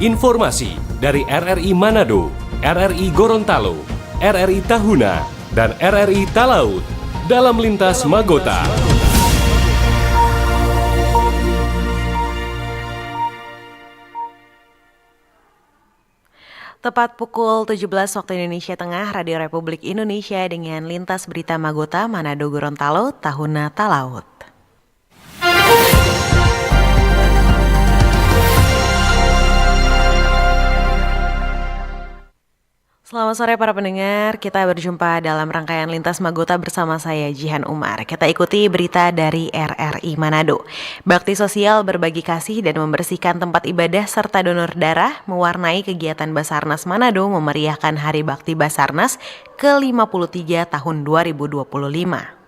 Informasi dari RRI Manado, RRI Gorontalo, RRI Tahuna, dan RRI Talaut dalam Lintas Magota. Tepat pukul 17 waktu Indonesia Tengah, Radio Republik Indonesia dengan Lintas Berita Magota, Manado, Gorontalo, Tahuna, Talaut. Selamat sore para pendengar, kita berjumpa dalam rangkaian Lintas Magota bersama saya Jihan Umar. Kita ikuti berita dari RRI Manado. Bakti sosial berbagi kasih dan membersihkan tempat ibadah serta donor darah mewarnai kegiatan Basarnas Manado memeriahkan Hari Bakti Basarnas ke-53 tahun 2025.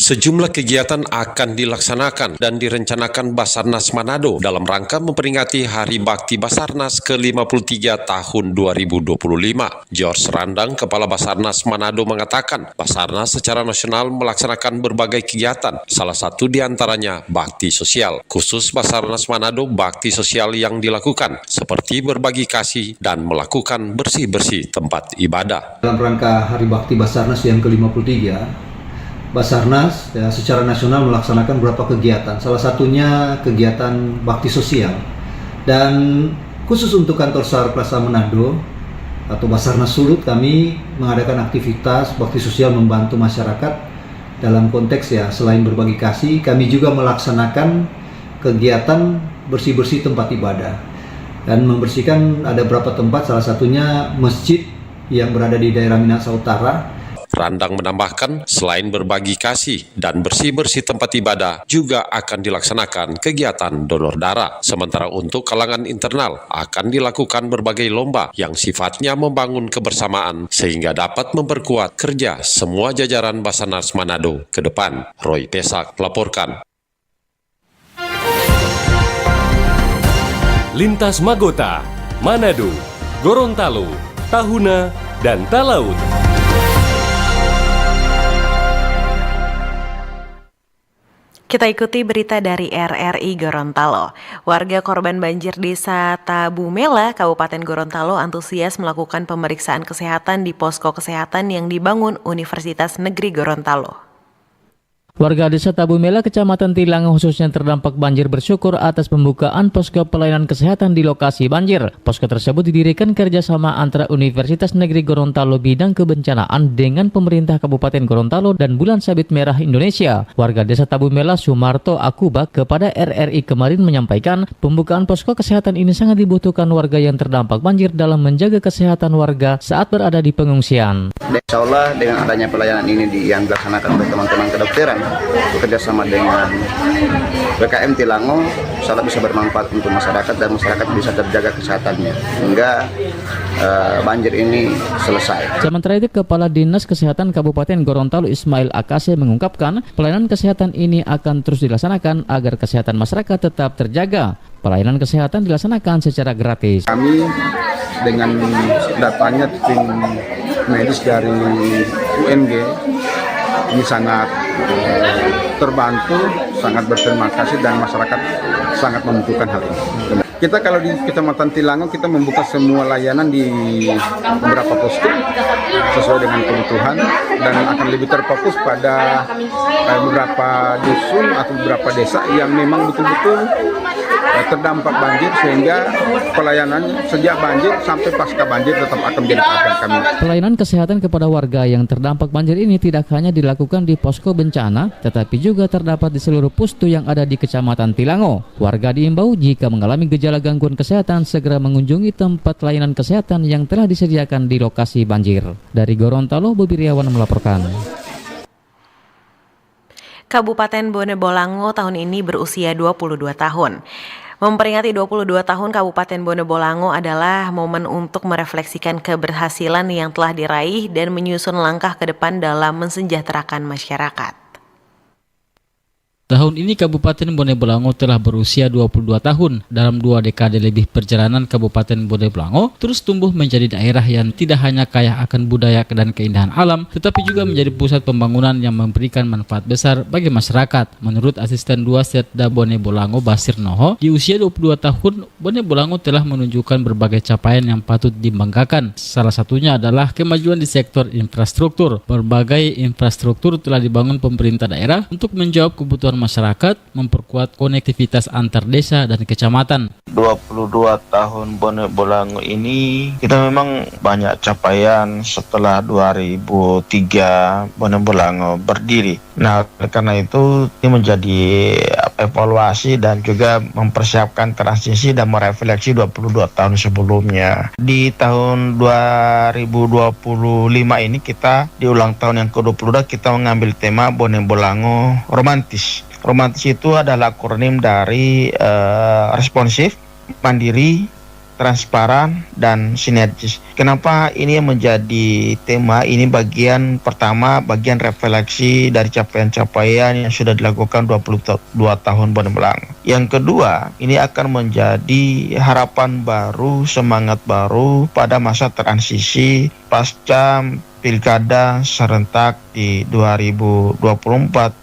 Sejumlah kegiatan akan dilaksanakan dan direncanakan Basarnas Manado dalam rangka memperingati Hari Bakti Basarnas ke-53 tahun 2025. George Randang, Kepala Basarnas Manado mengatakan, Basarnas secara nasional melaksanakan berbagai kegiatan, salah satu diantaranya bakti sosial. Khusus Basarnas Manado, bakti sosial yang dilakukan seperti berbagi kasih dan melakukan bersih-bersih tempat ibadah. Dalam rangka Hari Bakti Basarnas yang ke-53, Basarnas secara nasional melaksanakan beberapa kegiatan, salah satunya kegiatan bakti sosial. Dan khusus untuk kantor SAR Plaza Manado atau Basarnas Sulut, kami mengadakan aktivitas bakti sosial membantu masyarakat dalam konteks selain berbagi kasih, kami juga melaksanakan kegiatan bersih-bersih tempat ibadah. Dan membersihkan ada beberapa tempat, salah satunya masjid yang berada di daerah Minahasa Utara. Randang menambahkan, selain berbagi kasih dan bersih-bersih tempat ibadah, juga akan dilaksanakan kegiatan donor darah. Sementara untuk kalangan internal, akan dilakukan berbagai lomba yang sifatnya membangun kebersamaan sehingga dapat memperkuat kerja semua jajaran Basarnas Manado ke depan. Roy Pesak melaporkan. Lintas Magota, Manado, Gorontalo, Tahuna, dan Talaut. Kita ikuti berita dari RRI Gorontalo. Warga korban banjir Desa Tabumela, Kabupaten Gorontalo antusias melakukan pemeriksaan kesehatan di posko kesehatan yang dibangun Universitas Negeri Gorontalo. Warga Desa Tabumela, Kecamatan Tilango khususnya terdampak banjir bersyukur atas pembukaan posko pelayanan kesehatan di lokasi banjir. Posko tersebut didirikan kerjasama antara Universitas Negeri Gorontalo Bidang Kebencanaan dengan pemerintah Kabupaten Gorontalo dan Bulan Sabit Merah Indonesia. Warga Desa Tabumela Sumarto Akuba kepada RRI kemarin menyampaikan pembukaan posko kesehatan ini sangat dibutuhkan warga yang terdampak banjir dalam menjaga kesehatan warga saat berada di pengungsian. Insya Allah dengan adanya pelayanan ini yang dilaksanakan oleh teman-teman kedokteran bekerjasama dengan BKM Tilango, sangat bisa bermanfaat untuk masyarakat dan masyarakat bisa terjaga kesehatannya hingga banjir ini selesai. Sementara itu, Kepala Dinas Kesehatan Kabupaten Gorontalo Ismail Akase mengungkapkan pelayanan kesehatan ini akan terus dilaksanakan agar kesehatan masyarakat tetap terjaga. Pelayanan kesehatan dilaksanakan secara gratis. Kami dengan datanya tim medis dari UNG ini sangat terbantu, sangat berterima kasih dan masyarakat sangat membutuhkan hal ini. Kita kalau di Kecamatan Tilango kita membuka semua layanan di beberapa posko sesuai dengan kebutuhan dan akan lebih terfokus pada beberapa dusun atau beberapa desa yang memang betul-betul terdampak banjir sehingga pelayanan sejak banjir sampai pasca banjir tetap akan menjadi perhatian kami. Pelayanan kesehatan kepada warga yang terdampak banjir ini tidak hanya dilakukan di posko bencana, tetapi juga terdapat di seluruh pustu yang ada di Kecamatan Tilango. Warga diimbau jika mengalami gejala gangguan kesehatan segera mengunjungi tempat layanan kesehatan yang telah disediakan di lokasi banjir. Dari Gorontalo, Bobi Riawan melaporkan. Kabupaten Bone Bolango tahun ini berusia 22 tahun. Memperingati 22 tahun Kabupaten Bone Bolango adalah momen untuk merefleksikan keberhasilan yang telah diraih dan menyusun langkah ke depan dalam mensejahterakan masyarakat. Tahun ini Kabupaten Bone Bolango telah berusia 22 tahun. Dalam 2 dekade lebih perjalanan Kabupaten Bone Bolango terus tumbuh menjadi daerah yang tidak hanya kaya akan budaya dan keindahan alam, tetapi juga menjadi pusat pembangunan yang memberikan manfaat besar bagi masyarakat. Menurut Asisten 2 Setda Bone Bolango Basir Noho, di usia 22 tahun, Bone Bolango telah menunjukkan berbagai capaian yang patut dibanggakan. Salah satunya adalah kemajuan di sektor infrastruktur. Berbagai infrastruktur telah dibangun pemerintah daerah untuk menjawab kebutuhan masyarakat, memperkuat konektivitas antar desa dan kecamatan. 22 tahun Bone Bolango ini kita memang banyak capaian setelah 2003 Bone Bolango berdiri. Nah, karena itu ini menjadi evaluasi dan juga mempersiapkan transisi dan merefleksi 22 tahun sebelumnya. Di tahun 2025 ini kita di ulang tahun yang ke-22 kita mengambil tema Bone Bolango romantis. Romantis itu adalah akronim dari responsif, mandiri, transparan, dan sinergis. Kenapa ini menjadi tema? Ini bagian pertama, bagian refleksi dari capaian-capaian yang sudah dilakukan 22 tahun Bone Bolango. Yang kedua, ini akan menjadi harapan baru, semangat baru pada masa transisi pasca Pilkada serentak di 2024.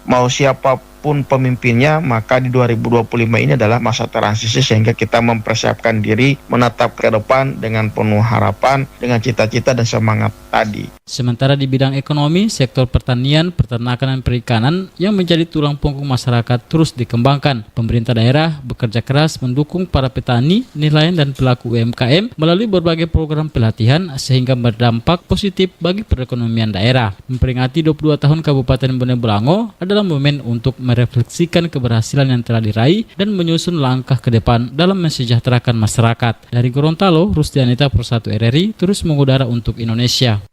Mau siapapun pemimpinnya, maka di 2025 ini adalah masa transisi sehingga kita mempersiapkan diri menatap ke depan dengan penuh harapan, dengan cita-cita dan semangat tadi. Sementara di bidang ekonomi, sektor pertanian, peternakan, dan perikanan yang menjadi tulang punggung masyarakat terus dikembangkan. Pemerintah daerah bekerja keras mendukung para petani, nelayan, dan pelaku UMKM melalui berbagai program pelatihan sehingga berdampak positif bagi perekonomian daerah. Memperingati 22 tahun Kabupaten Bone Bolango adalah momen untuk merefleksikan keberhasilan yang telah diraih dan menyusun langkah ke depan dalam mensejahterakan masyarakat. Dari Gorontalo, Rusdianita Persatu RRI terus mengudara untuk Indonesia.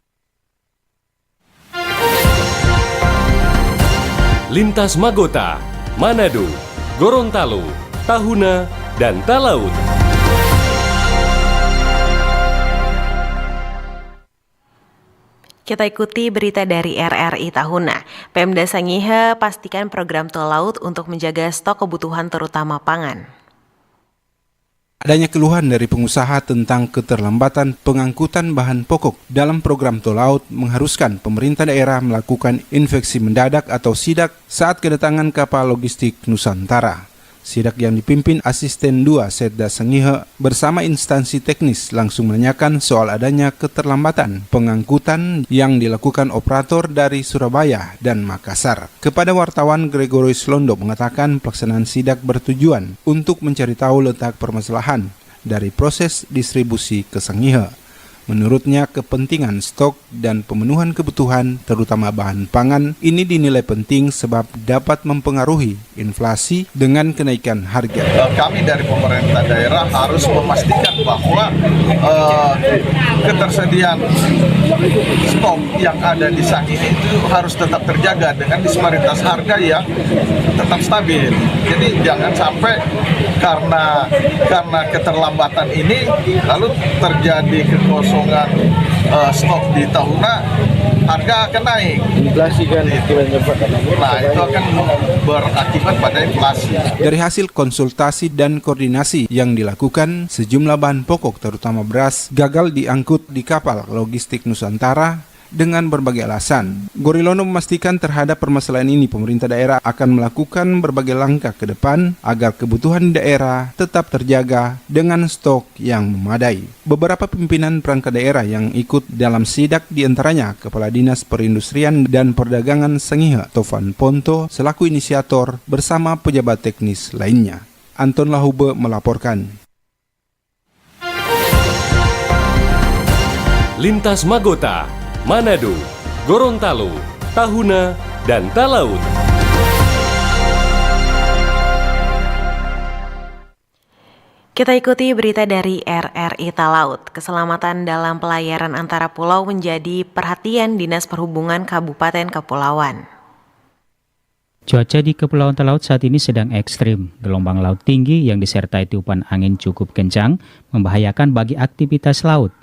Lintas Magota, Manado, Gorontalo, Tahuna, dan Talaut. Kita ikuti berita dari RRI Tahuna. Pemda Sangihe pastikan program tol laut untuk menjaga stok kebutuhan terutama pangan. Adanya keluhan dari pengusaha tentang keterlambatan pengangkutan bahan pokok dalam program tol laut mengharuskan pemerintah daerah melakukan inspeksi mendadak atau sidak saat kedatangan kapal logistik Nusantara. Sidak yang dipimpin Asisten 2 Setda Sangihe bersama instansi teknis langsung menanyakan soal adanya keterlambatan pengangkutan yang dilakukan operator dari Surabaya dan Makassar. Kepada wartawan, Gregorius Londo mengatakan pelaksanaan sidak bertujuan untuk mencari tahu letak permasalahan dari proses distribusi ke Sangihe. Menurutnya, kepentingan stok dan pemenuhan kebutuhan, terutama bahan pangan, ini dinilai penting sebab dapat mempengaruhi inflasi dengan kenaikan harga. Kami dari pemerintah daerah harus memastikan bahwa ketersediaan stok yang ada di Sangihe itu harus tetap terjaga dengan disparitas harga yang tetap stabil. Jadi jangan sampai karena keterlambatan ini lalu terjadi kekosongan stok di Tahuna, harga akan naik. Inflasi kan nah itu akan berakibat pada inflasi. Dari hasil konsultasi dan koordinasi yang dilakukan, sejumlah bahan pokok terutama beras gagal diangkut di kapal logistik Nusantara dengan berbagai alasan. Gorilono memastikan terhadap permasalahan ini pemerintah daerah akan melakukan berbagai langkah ke depan agar kebutuhan daerah tetap terjaga dengan stok yang memadai. Beberapa pimpinan perangkat daerah yang ikut dalam sidak diantaranya Kepala Dinas Perindustrian dan Perdagangan Sangihe, Tovan Ponto, selaku inisiator bersama pejabat teknis lainnya. Anton Lahube melaporkan. Lintas Magota, Manado, Gorontalo, Tahuna, dan Talaut. Kita ikuti berita dari RRI Talaut. Keselamatan dalam pelayaran antara pulau menjadi perhatian Dinas Perhubungan Kabupaten Kepulauan. Cuaca di Kepulauan Talaut saat ini sedang ekstrim. Gelombang laut tinggi yang disertai tiupan angin cukup kencang membahayakan bagi aktivitas laut.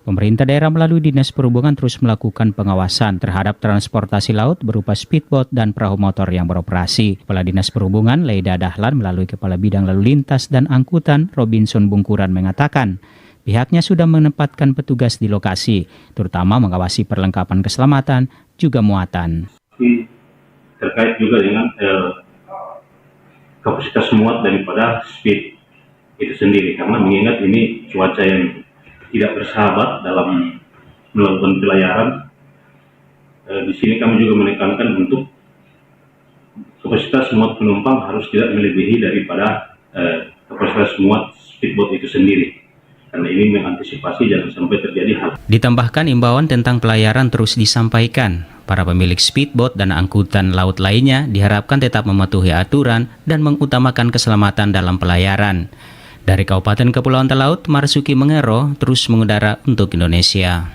Pemerintah daerah melalui Dinas Perhubungan terus melakukan pengawasan terhadap transportasi laut berupa speedboat dan perahu motor yang beroperasi. Kepala Dinas Perhubungan Leida Dahlan melalui Kepala Bidang Lalu Lintas dan Angkutan Robinson Bungkuran mengatakan, pihaknya sudah menempatkan petugas di lokasi, terutama mengawasi perlengkapan keselamatan juga muatan. Terkait juga dengan kapasitas muat daripada speed itu sendiri, karena mengingat ini cuaca yang tidak bersahabat dalam melakukan pelayaran. Di sini kami juga menekankan untuk kapasitas muat penumpang harus tidak melebihi daripada kapasitas muat speedboat itu sendiri, karena ini mengantisipasi jangan sampai terjadi hal. Ditambahkan imbauan tentang pelayaran terus disampaikan. Para pemilik speedboat dan angkutan laut lainnya diharapkan tetap mematuhi aturan dan mengutamakan keselamatan dalam pelayaran. Dari Kabupaten Kepulauan Talaut, Marsuki Mengero terus mengudara untuk Indonesia.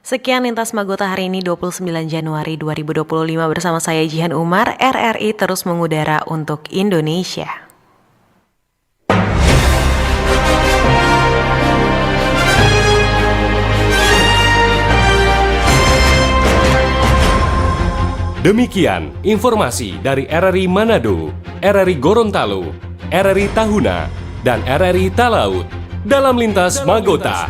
Sekian Lintas Magota hari ini 29 Januari 2025 bersama saya Jihan Umar, RRI terus mengudara untuk Indonesia. Demikian informasi dari RRI Manado, RRI Gorontalo, RRI Tahuna, dan RRI Talaut dalam Lintas Magota.